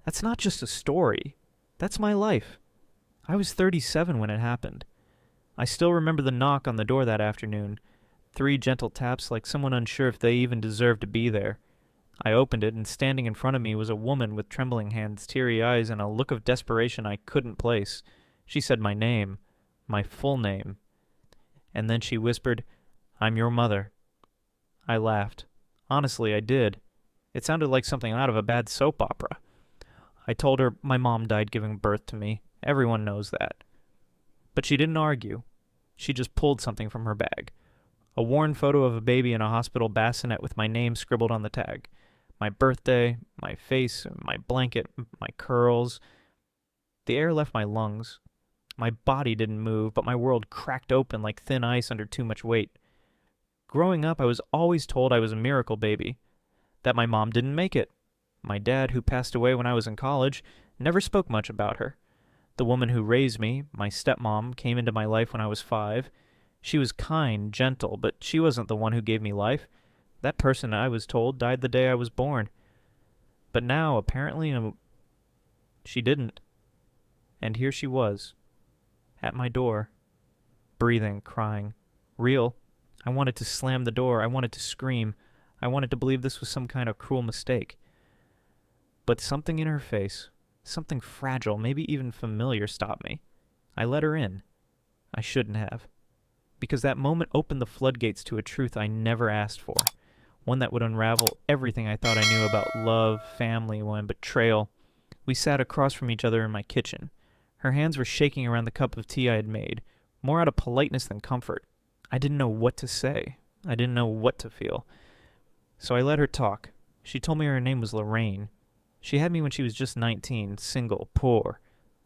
That's not just a story. That's my life. I was 37 when it happened. I still remember the knock on the door that afternoon. 3 gentle taps like someone unsure if they even deserved to be there. I opened it, and standing in front of me was a woman with trembling hands, teary eyes, and a look of desperation I couldn't place. She said my name, my full name, and then she whispered, "I'm your mother." I laughed. Honestly, I did. It sounded like something out of a bad soap opera. I told her my mom died giving birth to me. Everyone knows that. But she didn't argue. She just pulled something from her bag. A worn photo of a baby in a hospital bassinet with my name scribbled on the tag. My birthday, my face, my blanket, my curls. The air left my lungs. My body didn't move, but my world cracked open like thin ice under too much weight. Growing up, I was always told I was a miracle baby, that my mom didn't make it. My dad, who passed away when I was in college, never spoke much about her. The woman who raised me, my stepmom, came into my life when I was 5. She was kind, gentle, but she wasn't the one who gave me life. That person, I was told, died the day I was born. But now, apparently, she didn't. And here she was, at my door, breathing, crying. Real. I wanted to slam the door. I wanted to scream. I wanted to believe this was some kind of cruel mistake. But something in her face, something fragile, maybe even familiar, stopped me. I let her in. I shouldn't have. Because that moment opened the floodgates to a truth I never asked for. One that would unravel everything I thought I knew about love, family, and betrayal. We sat across from each other in my kitchen. Her hands were shaking around the cup of tea I had made, more out of politeness than comfort. I didn't know what to say. I didn't know what to feel. So I let her talk. She told me her name was Lorraine. She had me when she was just 19, single, poor,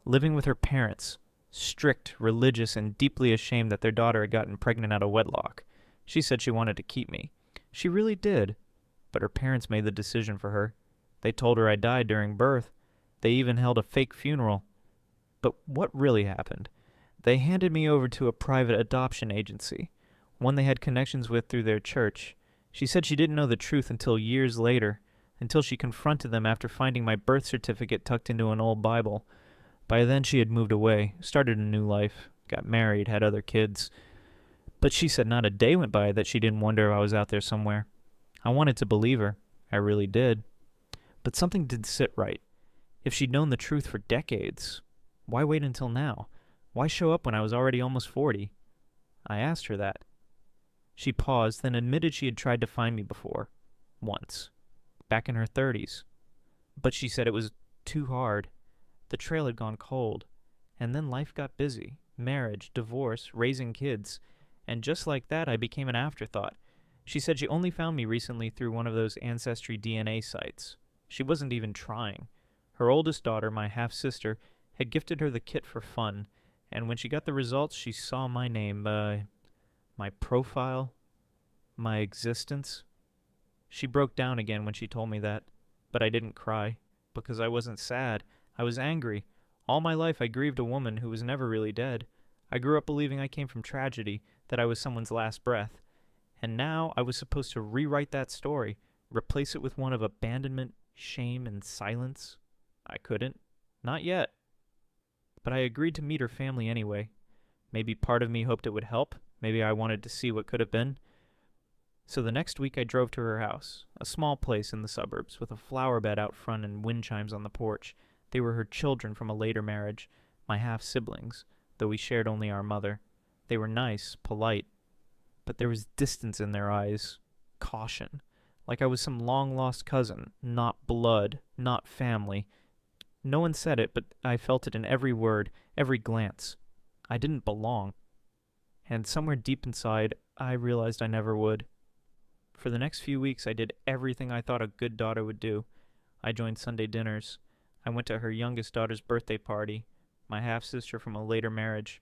living with her parents, strict, religious, and deeply ashamed that their daughter had gotten pregnant out of wedlock. She said she wanted to keep me. She really did. But her parents made the decision for her. They told her I died during birth. They even held a fake funeral. But what really happened? They handed me over to a private adoption agency, one they had connections with through their church. She said she didn't know the truth until years later, until she confronted them after finding my birth certificate tucked into an old Bible. By then she had moved away, started a new life, got married, had other kids. But she said not a day went by that she didn't wonder if I was out there somewhere. I wanted to believe her. I really did. But something didn't sit right. If she'd known the truth for decades, why wait until now? Why show up when I was already almost 40? I asked her that. She paused, then admitted she had tried to find me before. Once. Back in her 30s. But she said it was too hard. The trail had gone cold. And then life got busy. Marriage, divorce, raising kids. And just like that, I became an afterthought. She said she only found me recently through one of those Ancestry DNA sites. She wasn't even trying. Her oldest daughter, my half-sister, had gifted her the kit for fun, and when she got the results, she saw my name, my profile, my existence. She broke down again when she told me that, but I didn't cry, because I wasn't sad. I was angry. All my life I grieved a woman who was never really dead. I grew up believing I came from tragedy, that I was someone's last breath. And now I was supposed to rewrite that story, replace it with one of abandonment, shame, and silence. I couldn't. Not yet. But I agreed to meet her family anyway. Maybe part of me hoped it would help. Maybe I wanted to see what could have been. So the next week I drove to her house, a small place in the suburbs, with a flower bed out front and wind chimes on the porch. They were her children from a later marriage, my half-siblings, though we shared only our mother. They were nice, polite, but there was distance in their eyes, caution, like I was some long-lost cousin, not blood, not family. No one said it, but I felt it in every word, every glance. I didn't belong. And somewhere deep inside, I realized I never would. For the next few weeks, I did everything I thought a good daughter would do. I joined Sunday dinners. I went to her youngest daughter's birthday party, my half-sister from a later marriage.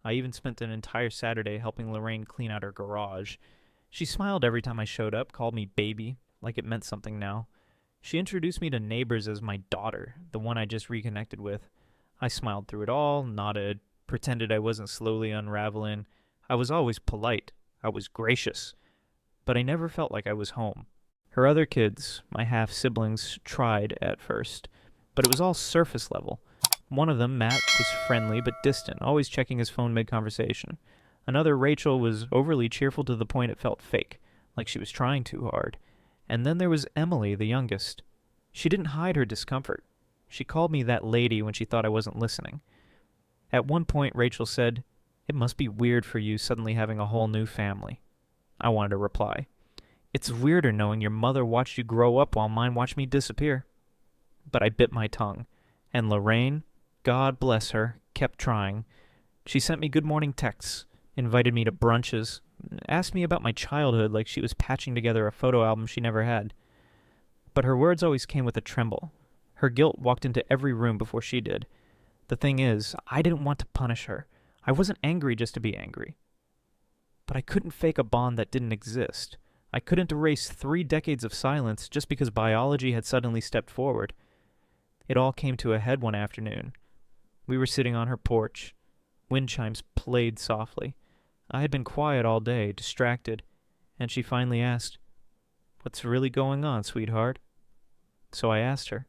I even spent an entire Saturday helping Lorraine clean out her garage. She smiled every time I showed up, called me baby, like it meant something now. She introduced me to neighbors as my daughter, the one I just reconnected with. I smiled through it all, nodded, pretended I wasn't slowly unraveling. I was always polite. I was gracious. But I never felt like I was home. Her other kids, my half-siblings, tried at first. but it was all surface level. One of them, Matt, was friendly but distant, always checking his phone mid-conversation. Another, Rachel, was overly cheerful to the point it felt fake, like she was trying too hard. And then there was Emily, the youngest. She didn't hide her discomfort. She called me that lady when she thought I wasn't listening. At one point, Rachel said, "It must be weird for you suddenly having a whole new family." I wanted to reply, "It's weirder knowing your mother watched you grow up while mine watched me disappear." But I bit my tongue, and Lorraine, God bless her, kept trying. She sent me good morning texts, invited me to brunches, asked me about my childhood like she was patching together a photo album she never had. But her words always came with a tremble. Her guilt walked into every room before she did. The thing is, I didn't want to punish her. I wasn't angry just to be angry. But I couldn't fake a bond that didn't exist. I couldn't erase 3 decades of silence just because biology had suddenly stepped forward. It all came to a head one afternoon. We were sitting on her porch. Wind chimes played softly. I had been quiet all day, distracted, and she finally asked, "What's really going on, sweetheart?" So I asked her,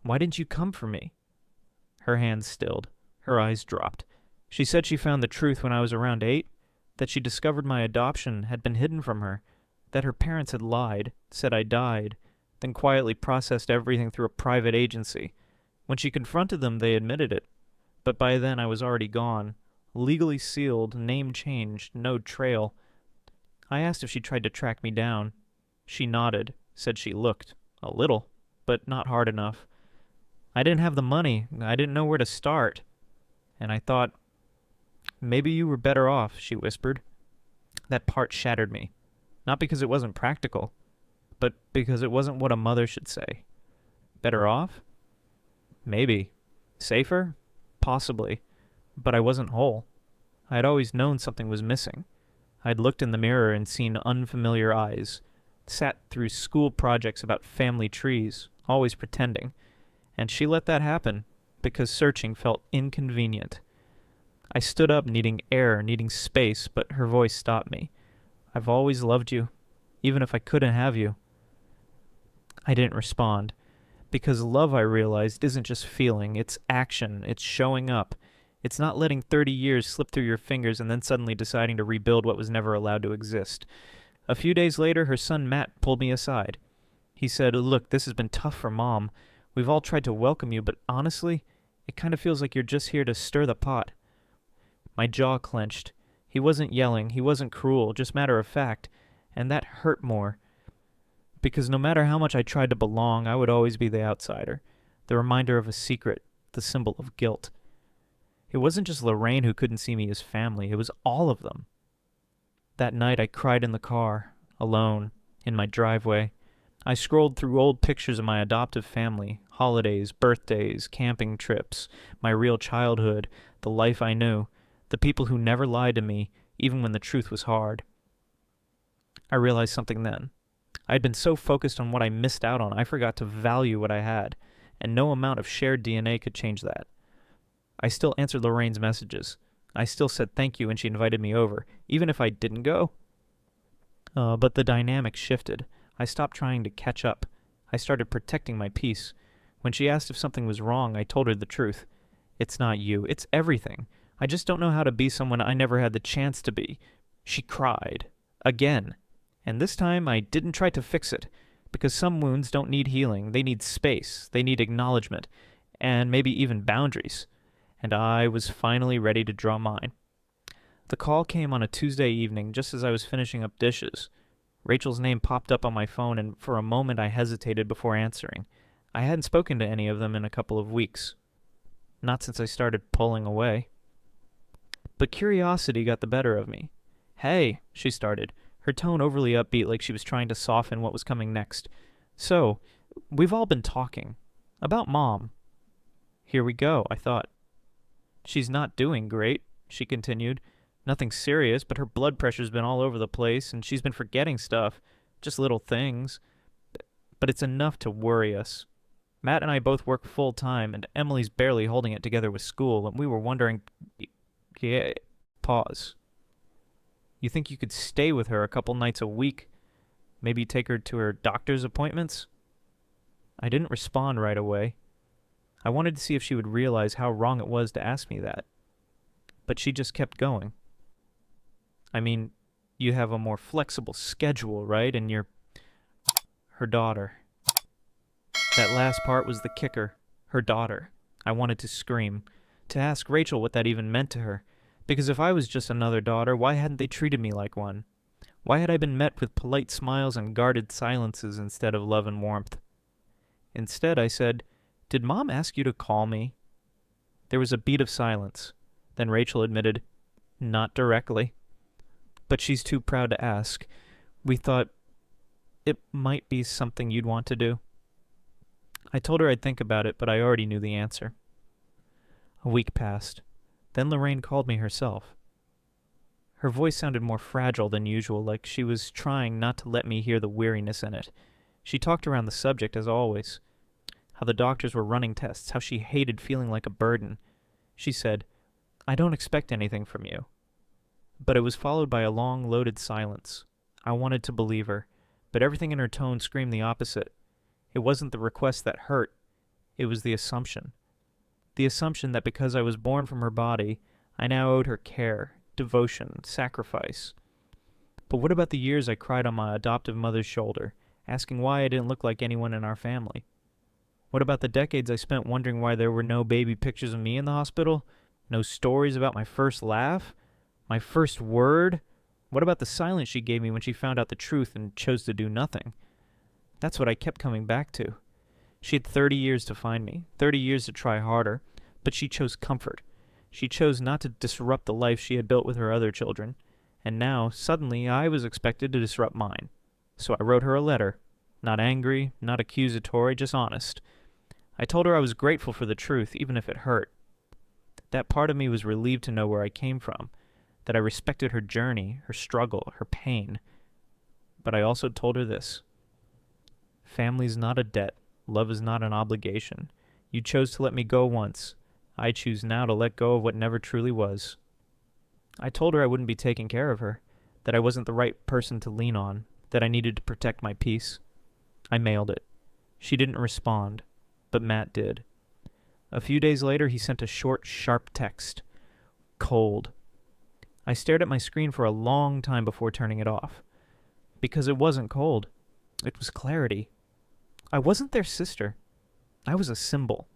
"Why didn't you come for me?" Her hands stilled. Her eyes dropped. She said she found the truth when I was around 8, that she discovered my adoption had been hidden from her, that her parents had lied, said I died, then quietly processed everything through a private agency. When she confronted them, they admitted it. But by then I was already gone, legally sealed, name changed, no trail. I asked if she tried to track me down. She nodded, said she looked, a little, but not hard enough. I didn't have the money. I didn't know where to start. And I thought, "Maybe you were better off," she whispered. That part shattered me. Not because it wasn't practical, but because it wasn't what a mother should say. Better off? Maybe. Safer? Possibly. But I wasn't whole. I had always known something was missing. I'd looked in the mirror and seen unfamiliar eyes, sat through school projects about family trees, always pretending. And she let that happen, because searching felt inconvenient. I stood up needing air, needing space, but her voice stopped me. "I've always loved you, even if I couldn't have you." I didn't respond, because love, I realized, isn't just feeling, it's action, it's showing up. It's not letting 30 years slip through your fingers and then suddenly deciding to rebuild what was never allowed to exist. A few days later, her son Matt pulled me aside. He said, "Look, this has been tough for Mom. We've all tried to welcome you, but honestly, it kind of feels like you're just here to stir the pot." My jaw clenched. He wasn't yelling, he wasn't cruel, just matter of fact, and that hurt more. Because no matter how much I tried to belong, I would always be the outsider, the reminder of a secret, the symbol of guilt. It wasn't just Lorraine who couldn't see me as family, it was all of them. That night I cried in the car, alone, in my driveway. I scrolled through old pictures of my adoptive family, holidays, birthdays, camping trips, my real childhood, the life I knew, the people who never lied to me, even when the truth was hard. I realized something then. I had been so focused on what I missed out on, I forgot to value what I had, and no amount of shared DNA could change that. I still answered Lorraine's messages. I still said thank you when she invited me over, even if I didn't go. But the dynamic shifted. I stopped trying to catch up. I started protecting my peace. When she asked if something was wrong, I told her the truth. "It's not you. It's everything. I just don't know how to be someone I never had the chance to be." She cried. Again. And this time I didn't try to fix it, because some wounds don't need healing. They need space. They need acknowledgement. And maybe even boundaries. And I was finally ready to draw mine. The call came on a Tuesday evening, just as I was finishing up dishes. Rachel's name popped up on my phone, and for a moment I hesitated before answering. I hadn't spoken to any of them in a couple of weeks. Not since I started pulling away. But curiosity got the better of me. "Hey," she started, her tone overly upbeat like she was trying to soften what was coming next. "So, we've all been talking. About Mom." Here we go, I thought. "She's not doing great," she continued. "Nothing serious, but her blood pressure's been all over the place, and she's been forgetting stuff. Just little things. But it's enough to worry us. Matt and I both work full-time, and Emily's barely holding it together with school, and we were wondering..." Yeah, pause. "You think you could stay with her a couple nights a week? Maybe take her to her doctor's appointments?" I didn't respond right away. I wanted to see if she would realize how wrong it was to ask me that. But she just kept going. I mean, you have a more flexible schedule, right? And you're her daughter. That last part was the kicker. Her daughter. I wanted to scream. To ask Rachel what that even meant to her. Because if I was just another daughter, why hadn't they treated me like one? Why had I been met with polite smiles and guarded silences instead of love and warmth? Instead, I said, "Did Mom ask you to call me?" There was a beat of silence. Then Rachel admitted, "Not directly. But she's too proud to ask. We thought it might be something you'd want to do." I told her I'd think about it, but I already knew the answer. A week passed. Then Lorraine called me herself. Her voice sounded more fragile than usual, like she was trying not to let me hear the weariness in it. She talked around the subject, as always. How the doctors were running tests, how she hated feeling like a burden. She said, "I don't expect anything from you." But it was followed by a long, loaded silence. I wanted to believe her, but everything in her tone screamed the opposite. It wasn't the request that hurt. It was the assumption. The assumption that because I was born from her body, I now owed her care, devotion, sacrifice. But what about the years I cried on my adoptive mother's shoulder, asking why I didn't look like anyone in our family? What about the decades I spent wondering why there were no baby pictures of me in the hospital? No stories about my first laugh? My first word? What about the silence she gave me when she found out the truth and chose to do nothing? That's what I kept coming back to. She had 30 years to find me, 30 years to try harder, but she chose comfort. She chose not to disrupt the life she had built with her other children, and now, suddenly, I was expected to disrupt mine. So I wrote her a letter. Not angry, not accusatory, just honest. I told her I was grateful for the truth, even if it hurt. That part of me was relieved to know where I came from, that I respected her journey, her struggle, her pain. But I also told her this. Family's not a debt. Love is not an obligation. You chose to let me go once. I choose now to let go of what never truly was. I told her I wouldn't be taking care of her, that I wasn't the right person to lean on, that I needed to protect my peace. I mailed it. She didn't respond, but Matt did. A few days later, he sent a short, sharp text. Cold. I stared at my screen for a long time before turning it off. Because it wasn't cold. It was clarity. I wasn't their sister. I was a symbol.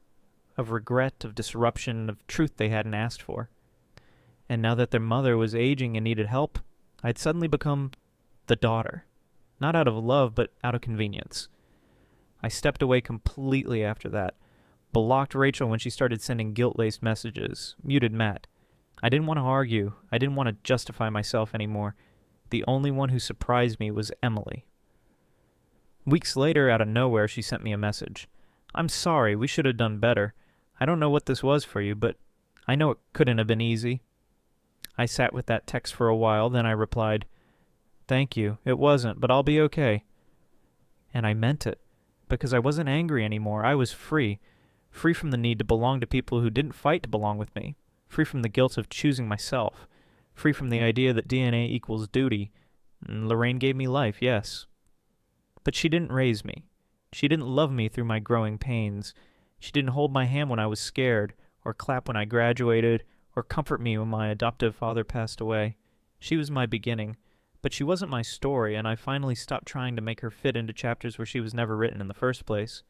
Of regret, of disruption, of truth they hadn't asked for. And now that their mother was aging and needed help, I'd suddenly become the daughter. Not out of love, but out of convenience. I stepped away completely after that. Blocked Rachel when she started sending guilt-laced messages. Muted Matt. I didn't want to argue. I didn't want to justify myself anymore. The only one who surprised me was Emily. Weeks later, out of nowhere, she sent me a message. "I'm sorry, we should have done better. I don't know what this was for you, but I know it couldn't have been easy." I sat with that text for a while, then I replied, "Thank you, it wasn't, but I'll be okay." And I meant it, because I wasn't angry anymore. I was free. Free from the need to belong to people who didn't fight to belong with me. Free from the guilt of choosing myself. Free from the idea that DNA equals duty. And Lorraine gave me life, yes. But she didn't raise me. She didn't love me through my growing pains. She didn't hold my hand when I was scared, or clap when I graduated, or comfort me when my adoptive father passed away. She was my beginning, but she wasn't my story, and I finally stopped trying to make her fit into chapters where she was never written in the first place.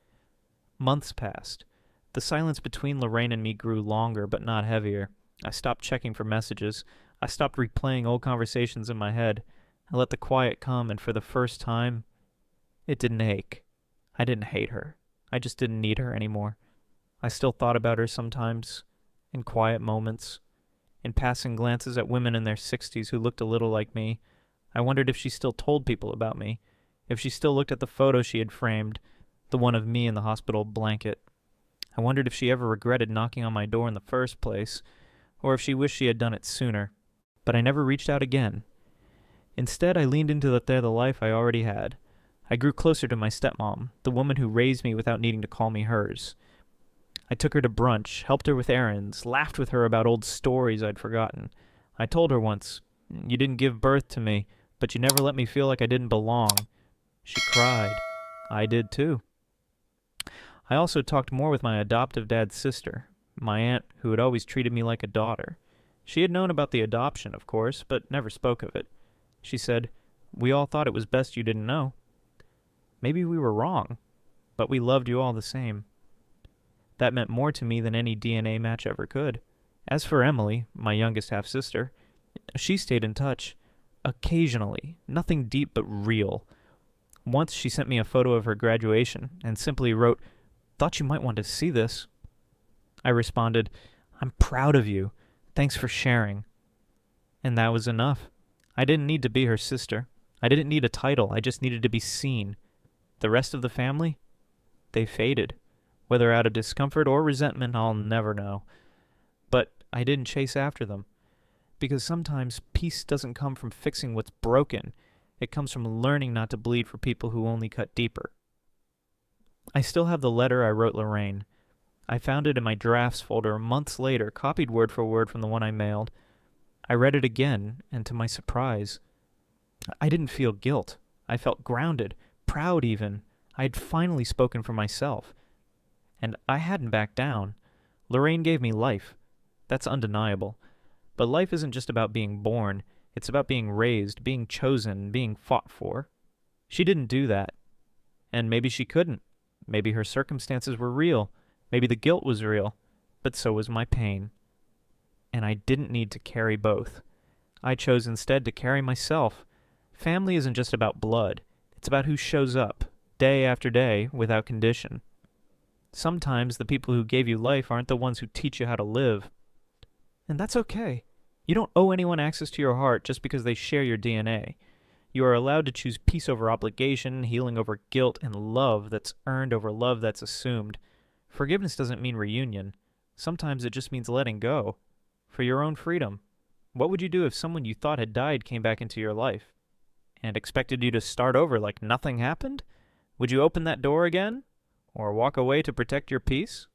Months passed. The silence between Lorraine and me grew longer, but not heavier. I stopped checking for messages. I stopped replaying old conversations in my head. I let the quiet come, and for the first time, it didn't ache. I didn't hate her. I just didn't need her anymore. I still thought about her sometimes, in quiet moments, in passing glances at women in their 60s who looked a little like me. I wondered if she still told people about me, if she still looked at the photo she had framed, the one of me in the hospital blanket. I wondered if she ever regretted knocking on my door in the first place, or if she wished she had done it sooner. But I never reached out again. Instead, I leaned into the life I already had. I grew closer to my stepmom, the woman who raised me without needing to call me hers. I took her to brunch, helped her with errands, laughed with her about old stories I'd forgotten. I told her once, "You didn't give birth to me, but you never let me feel like I didn't belong." She cried. I did too. I also talked more with my adoptive dad's sister, my aunt who had always treated me like a daughter. She had known about the adoption, of course, but never spoke of it. She said, "We all thought it was best you didn't know. Maybe we were wrong, but we loved you all the same." That meant more to me than any DNA match ever could. As for Emily, my youngest half-sister, she stayed in touch. Occasionally, nothing deep but real. Once she sent me a photo of her graduation and simply wrote, "Thought you might want to see this." I responded, "I'm proud of you. Thanks for sharing." And that was enough. I didn't need to be her sister. I didn't need a title. I just needed to be seen. The rest of the family? They faded. Whether out of discomfort or resentment, I'll never know. But I didn't chase after them. Because sometimes peace doesn't come from fixing what's broken. It comes from learning not to bleed for people who only cut deeper. I still have the letter I wrote Lorraine. I found it in my drafts folder months later, copied word for word from the one I mailed. I read it again, and to my surprise, I didn't feel guilt. I felt grounded, proud even. I had finally spoken for myself. And I hadn't backed down. Lorraine gave me life. That's undeniable. But life isn't just about being born. It's about being raised, being chosen, being fought for. She didn't do that. And maybe she couldn't. Maybe her circumstances were real. Maybe the guilt was real. But so was my pain. And I didn't need to carry both. I chose instead to carry myself. Family isn't just about blood. It's about who shows up, day after day, without condition. Sometimes the people who gave you life aren't the ones who teach you how to live. And that's okay. You don't owe anyone access to your heart just because they share your DNA. You are allowed to choose peace over obligation, healing over guilt, and love that's earned over love that's assumed. Forgiveness doesn't mean reunion. Sometimes it just means letting go. For your own freedom. What would you do if someone you thought had died came back into your life and expected you to start over like nothing happened? Would you open that door again? Or walk away to protect your peace?